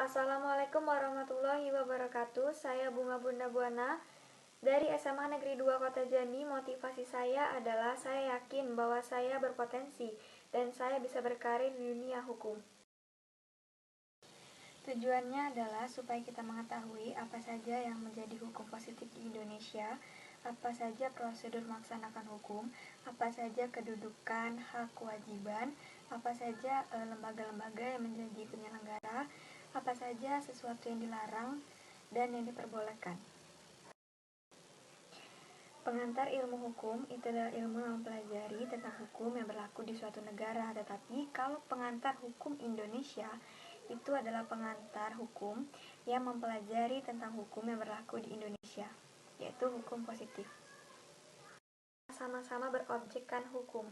Assalamualaikum warahmatullahi wabarakatuh. Saya Bunga Bunda Buana dari SMA Negeri 2 Kota Jambi. Motivasi saya adalah saya yakin bahwa saya berpotensi dan saya bisa berkarir di dunia hukum. Tujuannya adalah supaya kita mengetahui apa saja yang menjadi hukum positif di Indonesia, apa saja prosedur melaksanakan hukum, apa saja kedudukan, hak, kewajiban, apa saja lembaga-lembaga yang menjadi penyelenggara, apa saja sesuatu yang dilarang dan yang diperbolehkan. Pengantar ilmu hukum itu adalah ilmu yang mempelajari tentang hukum yang berlaku di suatu negara. Tetapi kalau pengantar hukum Indonesia itu adalah pengantar hukum yang mempelajari tentang hukum yang berlaku di Indonesia, yaitu hukum positif. Sama-sama berobjekkan hukum.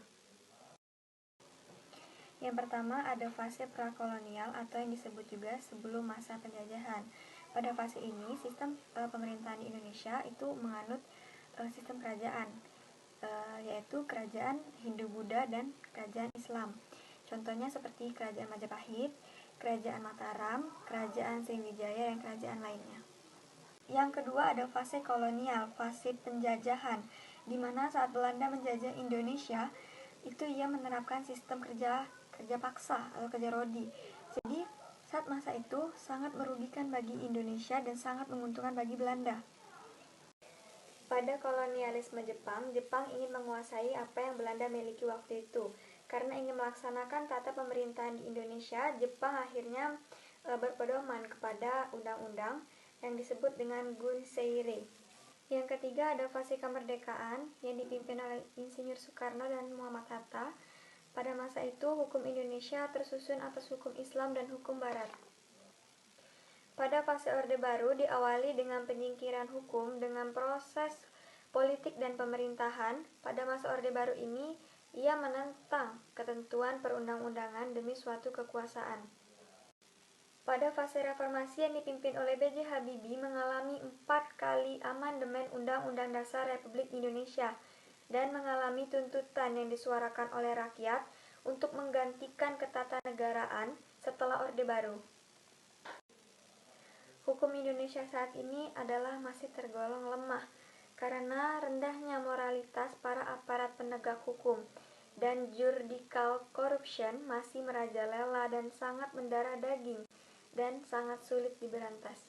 Yang pertama ada fase prakolonial atau yang disebut juga sebelum masa penjajahan. Pada fase ini sistem pemerintahan di Indonesia itu menganut sistem kerajaan, yaitu kerajaan Hindu-Buddha dan kerajaan Islam. Contohnya seperti kerajaan Majapahit, kerajaan Mataram, kerajaan Sriwijaya, dan kerajaan lainnya. Yang kedua ada fase kolonial, fase penjajahan, di mana saat Belanda menjajah Indonesia, itu ia menerapkan sistem kerja paksa atau kerja rodi. Jadi saat masa itu sangat merugikan bagi Indonesia dan sangat menguntungkan bagi Belanda. Pada kolonialisme Jepang ingin menguasai apa yang Belanda miliki waktu itu. Karena ingin melaksanakan tata pemerintahan di Indonesia, Jepang akhirnya berpedoman kepada undang-undang yang disebut dengan Gunseire. Yang ketiga ada fase kemerdekaan yang dipimpin oleh Insinyur Soekarno dan Muhammad Hatta. Pada masa itu hukum Indonesia tersusun atas hukum Islam dan hukum Barat. Pada fase Orde Baru diawali dengan penyingkiran hukum dengan proses politik dan pemerintahan. Pada masa Orde Baru ini, ia menentang ketentuan perundang-undangan demi suatu kekuasaan. Pada fase reformasi yang dipimpin oleh B.J. Habibie mengalami 4 kali amandemen Undang-Undang Dasar Republik Indonesia dan mengalami tuntutan yang disuarakan oleh rakyat untuk menggantikan ketatanegaraan setelah Orde Baru. Hukum Indonesia saat ini adalah masih tergolong lemah karena rendahnya moralitas para aparat penegak hukum dan judicial corruption masih merajalela dan sangat mendarah daging dan sangat sulit diberantas.